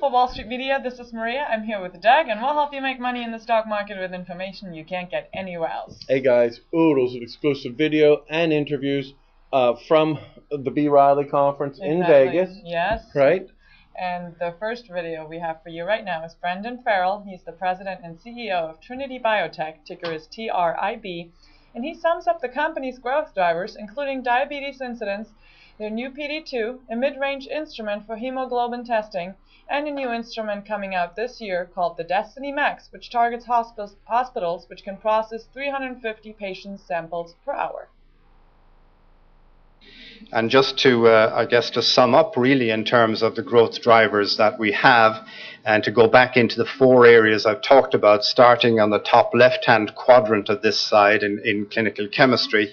for Wall Street Media. This is Maria. I'm here with Doug, and we'll help you make money in the stock market with information you can't get anywhere else. Hey guys, those are exclusive video and interviews from the B. Riley conference in Vegas. Yes. Right. And the first video we have for you right now is Brendan Farrell. He's the president and CEO of Trinity Biotech, ticker is TRIB, and he sums up the company's growth drivers, including diabetes incidence, their new PD2, a mid-range instrument for hemoglobin testing, and a new instrument coming out this year called the Destiny Max, which targets hospitals which can process 350 patient samples per hour. And just to, I guess, to sum up really in terms of the growth drivers that we have, and to go back into the four areas I've talked about, starting on the top left-hand quadrant of this slide in clinical chemistry,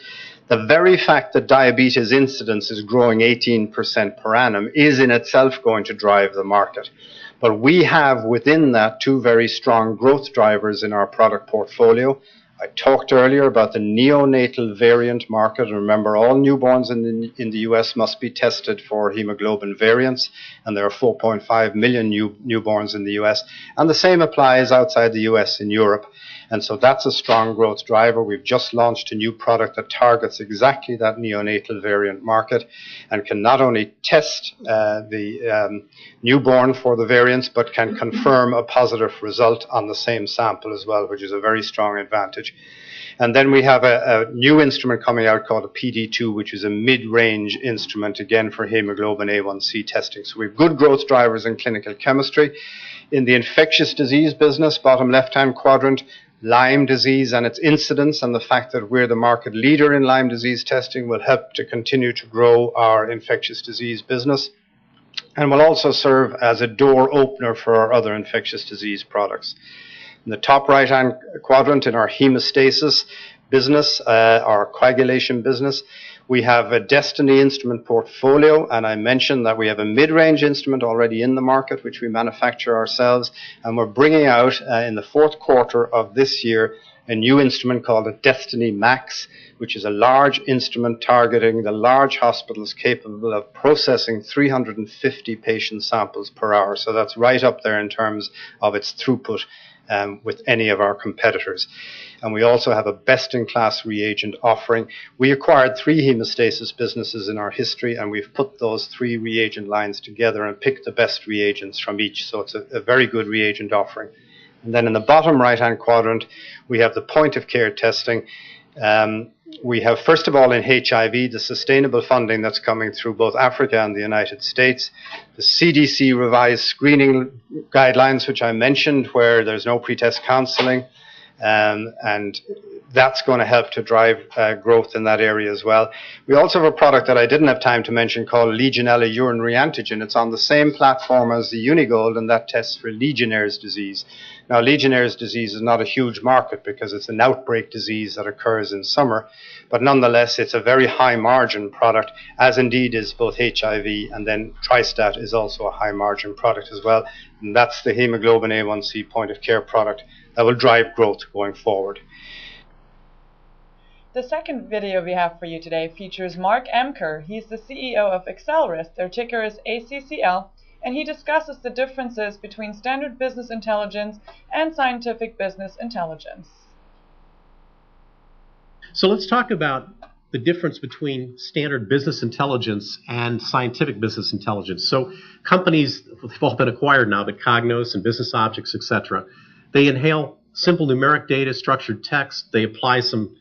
the very fact that diabetes incidence is growing 18% per annum is in itself going to drive the market. But we have within that two very strong growth drivers in our product portfolio. I talked earlier about the neonatal variant market. Remember, all newborns in the US must be tested for hemoglobin variants, and there are 4.5 million newborns in the US. And the same applies outside the US in Europe. And so that's a strong growth driver. We've just launched a new product that targets exactly that neonatal variant market and can not only test the newborn for the variants, but can confirm a positive result on the same sample as well, which is a very strong advantage. And then we have a new instrument coming out called a PD2, which is a mid-range instrument, again, for hemoglobin A1C testing. So we have good growth drivers in clinical chemistry. In the infectious disease business, bottom left-hand quadrant, Lyme disease and its incidence, and the fact that we're the market leader in Lyme disease testing will help to continue to grow our infectious disease business, and will also serve as a door opener for our other infectious disease products. In the top right-hand quadrant, in our hemostasis business, our coagulation business, we have a Destiny instrument portfolio, and I mentioned that we have a mid-range instrument already in the market, which we manufacture ourselves, and we're bringing out in the fourth quarter of this year a new instrument called a Destiny Max, which is a large instrument targeting the large hospitals capable of processing 350 patient samples per hour. So that's right up there in terms of its throughput with any of our competitors. And we also have a best-in-class reagent offering. We acquired 3 hemostasis businesses in our history, and we've put those 3 reagent lines together and picked the best reagents from each. So it's a very good reagent offering. And then in the bottom right-hand quadrant, we have the point-of-care testing. We have, first of all, in HIV, the sustainable funding that's coming through both Africa and the United States, the CDC revised screening guidelines, which I mentioned, where there's no pretest counseling, and that's going to help to drive growth in that area as well. We also have a product that I didn't have time to mention called Legionella urinary antigen. It's on the same platform as the Unigold, and that tests for Legionnaire's disease. Now, Legionnaire's disease is not a huge market because it's an outbreak disease that occurs in summer, but nonetheless, it's a very high margin product, as indeed is both HIV, and then Tristat is also a high margin product as well. And that's the hemoglobin A1C point of care product that will drive growth going forward. The second video we have for you today features Mark Emker. He's the CEO of Accelrys. Their ticker is ACCL, and he discusses the differences between standard business intelligence and scientific business intelligence. So let's talk about the difference between standard business intelligence and scientific business intelligence. So companies, they've all been acquired now, but Cognos and Business Objects, etc. They inhale simple numeric data, structured text. They apply some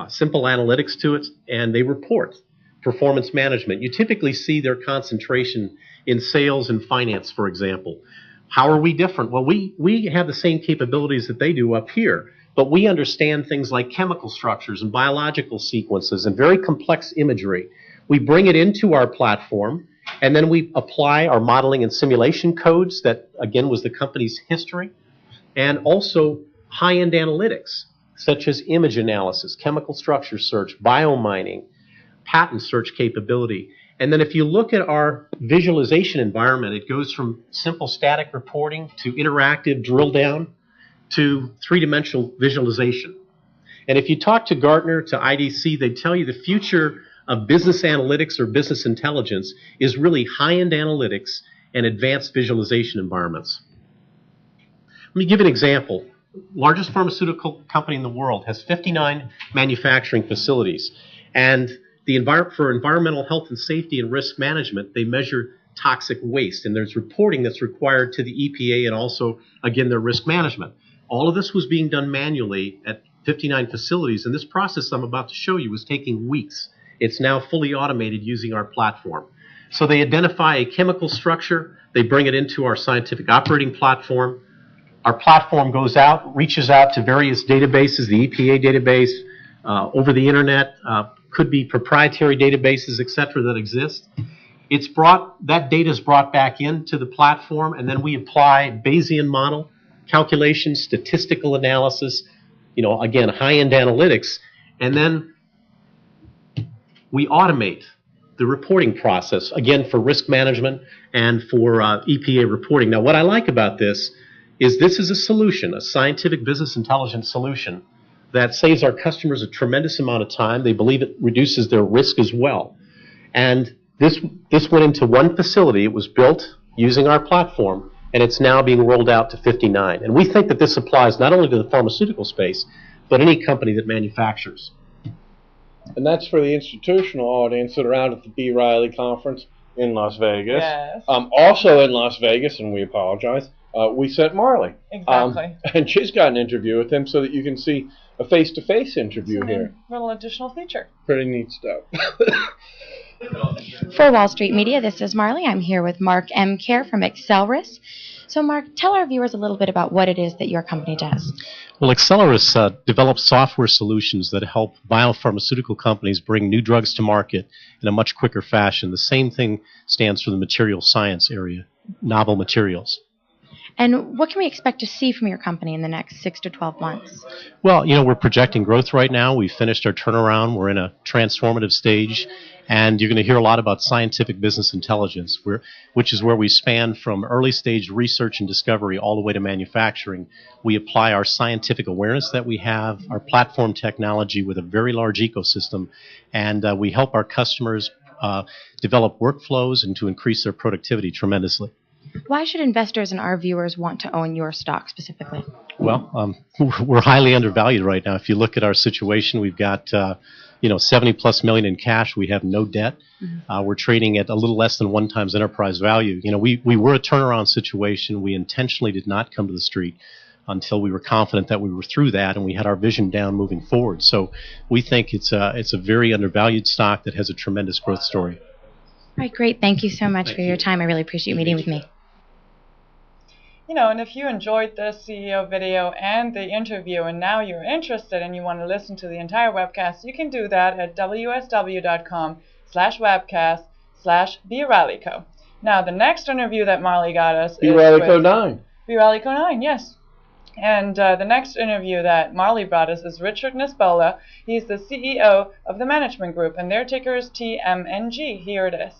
simple analytics to it, and they report performance management. You typically see their concentration in sales and finance, for example. How are we different? Well, we have the same capabilities that they do up here, but we understand things like chemical structures and biological sequences and very complex imagery. We bring it into our platform, and then we apply our modeling and simulation codes that, again, was the company's history, and also high-end analytics, such as image analysis, chemical structure search, biomining, patent search capability. And then if you look at our visualization environment, it goes from simple static reporting to interactive drill down to three-dimensional visualization. And if you talk to Gartner, to IDC, they tell you the future of business analytics or business intelligence is really high-end analytics and advanced visualization environments. Let me give you an example. Largest pharmaceutical company in the world has 59 manufacturing facilities, and for environmental health and safety and risk management, they measure toxic waste, and there's reporting that's required to the EPA and also, again, their risk management. All of this was being done manually at 59 facilities, and this process I'm about to show you was taking weeks. It's now fully automated using our platform. So they identify a chemical structure, they bring it into our scientific operating platform. Our platform goes out, reaches out to various databases, the EPA database, over the internet, could be proprietary databases, et cetera, that exist. That data is brought back into the platform, and then we apply Bayesian model calculations, statistical analysis, again, high-end analytics, and then we automate the reporting process, again, for risk management and for EPA reporting. Now, what I like about this is a solution, a scientific business intelligence solution that saves our customers a tremendous amount of time. They believe it reduces their risk as well. And this went into one facility. It was built using our platform, and it's now being rolled out to 59. And we think that this applies not only to the pharmaceutical space, but any company that manufactures. And that's for the institutional audience that are out at the B. Riley conference in Las Vegas. Yes. Also in Las Vegas, and we apologize, we sent Marley. Exactly. And she's got an interview with him so that you can see a face-to-face interview here. Little additional feature. Pretty neat stuff. For Wall Street Media, this is Marley. I'm here with Mark M. Kerr from Accelrys. So, Mark, tell our viewers a little bit about what it is that your company does. Well, Accelrys develops software solutions that help biopharmaceutical companies bring new drugs to market in a much quicker fashion. The same thing stands for the material science area, novel materials. And what can we expect to see from your company in the next 6 to 12 months? Well, we're projecting growth right now. We've finished our turnaround. We're in a transformative stage. And you're going to hear a lot about scientific business intelligence, which is where we span from early stage research and discovery all the way to manufacturing. We apply our scientific awareness that we have, our platform technology with a very large ecosystem, and we help our customers develop workflows and to increase their productivity tremendously. Why should investors and our viewers want to own your stock specifically? Well, we're highly undervalued right now. If you look at our situation, we've got 70+ million in cash. We have no debt. Mm-hmm. We're trading at a little less than 1x enterprise value. We were a turnaround situation. We intentionally did not come to the street until we were confident that we were through that and we had our vision down moving forward. So we think it's a very undervalued stock that has a tremendous growth story. All right, great. Thank you so much for your time. I really appreciate you meeting with me. And if you enjoyed this CEO video and the interview and now you're interested and you want to listen to the entire webcast, you can do that at wsw.com/webcast/BRileyCo. Now, the next interview that Marley got us is BRileyCo 9. BRileyCo 9, yes. And the next interview that Marley brought us is Richard Nisbola. He's the CEO of the Management Group, and their ticker is TMNG. Here it is.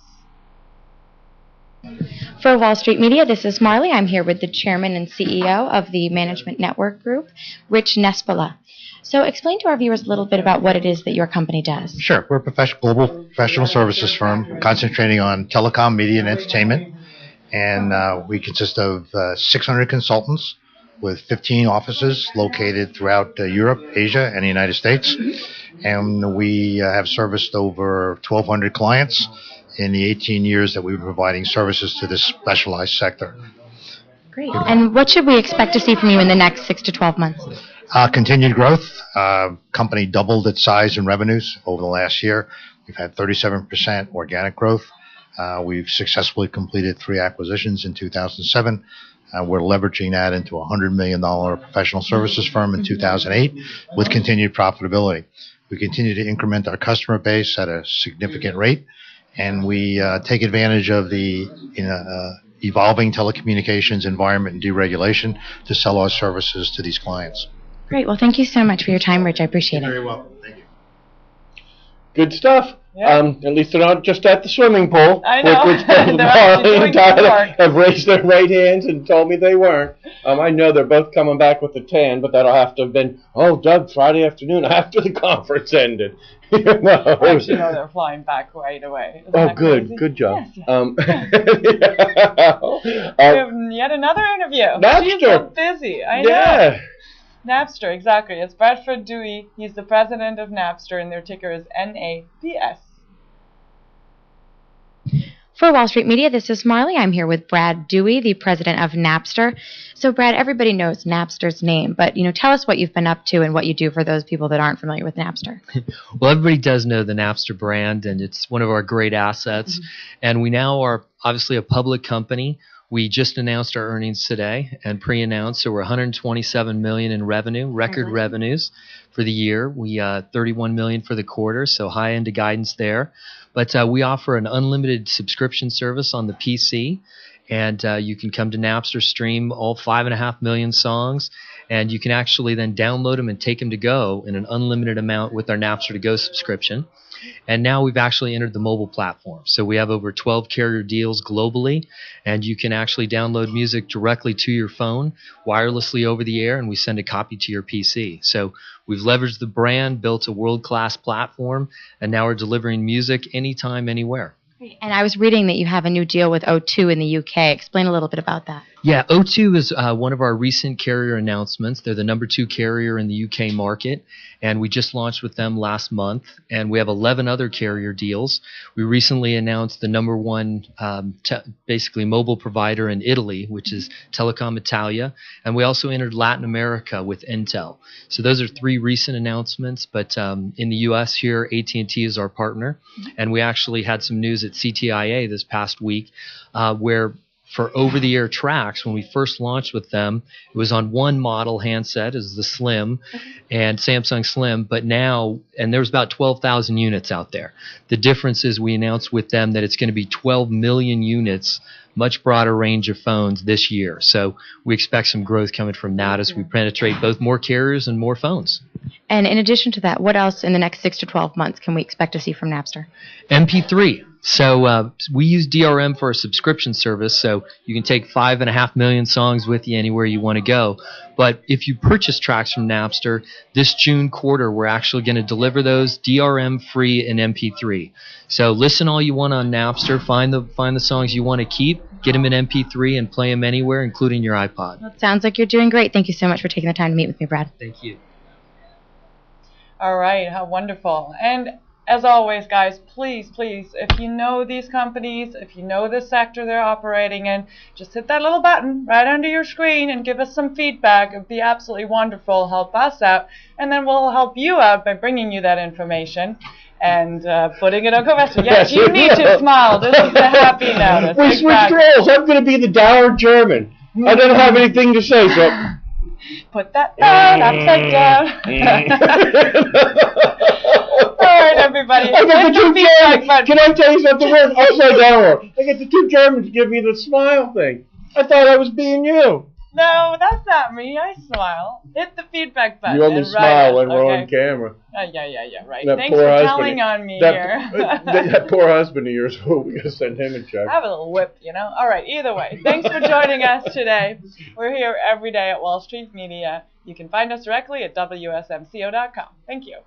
For Wall Street Media, this is Marley. I'm here with the chairman and CEO of the Management Network Group, Rich Nespola. So explain to our viewers a little bit about what it is that your company does. Sure. We're a global professional services firm concentrating on telecom, media, and entertainment. And we consist of 600 consultants with 15 offices located throughout Europe, Asia, and the United States. And we have serviced over 1,200 clients in the 18 years that we've been providing services to this specialized sector. Great. And what should we expect to see from you in the next 6 to 12 months? Continued growth. Company doubled its size and revenues over the last year. We've had 37% organic growth. We've successfully completed 3 acquisitions in 2007. We're leveraging that into a $100 million professional services firm in 2008 with continued profitability. We continue to increment our customer base at a significant rate. And we take advantage of the evolving telecommunications environment and deregulation to sell our services to these clients. Great. Well, thank you so much for your time, Rich. I appreciate it. You're very welcome. Thank you. Good stuff. Yeah. At least they're not just at the swimming pool. I know. Which They're actually doing good work. have raised their right hands and told me they weren't. I know they're both coming back with a tan, but that'll have to have been, Doug, Friday afternoon after the conference ended. Actually, no, they're flying back right away. Isn't that good. crazy? Good job. Yes, yes. We have yet another interview. Napster. She's so busy. I know. Yeah. Napster, exactly. It's Bradford Dewey. He's the president of Napster, and their ticker is NAPS. For Wall Street Media, this is Marley. I'm here with Brad Dewey, the president of Napster. So, Brad, everybody knows Napster's name, but tell us what you've been up to and what you do for those people that aren't familiar with Napster. Well, everybody does know the Napster brand, and it's one of our great assets. And we now are obviously a public company. We just announced our earnings today and pre-announced, so we're $127 million in revenue, record revenues for the year. We $31 million for the quarter, so high end of guidance there. But we offer an unlimited subscription service on the PC, and you can come to Napster, stream all 5.5 million songs, and you can actually then download them and take them to go in an unlimited amount with our Napster to Go subscription. And now we've actually entered the mobile platform. So we have over 12 carrier deals globally, and you can actually download music directly to your phone, wirelessly over the air, and we send a copy to your PC. So we've leveraged the brand, built a world-class platform, and now we're delivering music anytime, anywhere. And I was reading that you have a new deal with O2 in the UK. Explain a little bit about that. Yeah, O2 is one of our recent carrier announcements. They're the number 2 carrier in the UK market, and we just launched with them last month, and we have 11 other carrier deals. We recently announced the number 1 basically mobile provider in Italy, which is Telecom Italia, and we also entered Latin America with Intel. So those are 3 recent announcements, but in the US here, AT&T is our partner, and we actually had some news at CTIA this past week where for over-the-air tracks, when we first launched with them, it was on one model handset, is the Slim, and Samsung Slim, but now, and there's about 12,000 units out there. The difference is we announced with them that it's going to be 12 million units, much broader range of phones this year. So we expect some growth coming from that as we penetrate both more carriers and more phones. And in addition to that, what else in the next 6 to 12 months can we expect to see from Napster? MP3. So we use DRM for a subscription service, so you can take 5.5 million songs with you anywhere you want to go. But if you purchase tracks from Napster, this June quarter, we're actually going to deliver those DRM free in MP3. So listen all you want on Napster, find the songs you want to keep, get them in MP3, and play them anywhere, including your iPod. Well, it sounds like you're doing great. Thank you so much for taking the time to meet with me, Brad. Thank you. All right, how wonderful. And as always, guys, please, if you know these companies, if you know the sector they're operating in, just hit that little button right under your screen and give us some feedback. It would be absolutely wonderful. Help us out, and then we'll help you out by bringing you that information and putting it on CoVestment. Yes, you need to smile. This is the happy notice. We switched roles. I'm going to be the dour German. I don't have anything to say, so... Put that down, upside down. All right, everybody. I got the 2 Germans. Can I tell you something? We're upside down. I got the 2 Germans to give me the smile thing. I thought I was being you. No, that's not me. I smile. Hit the feedback button. You only smile when we're on camera. Yeah, right. That Thanks for telling on me here. That poor husband of yours, we're going to send him a check. I have a little whip, All right, either way. Thanks for joining us today. We're here every day at Wall Street Media. You can find us directly at WSMCO.com. Thank you.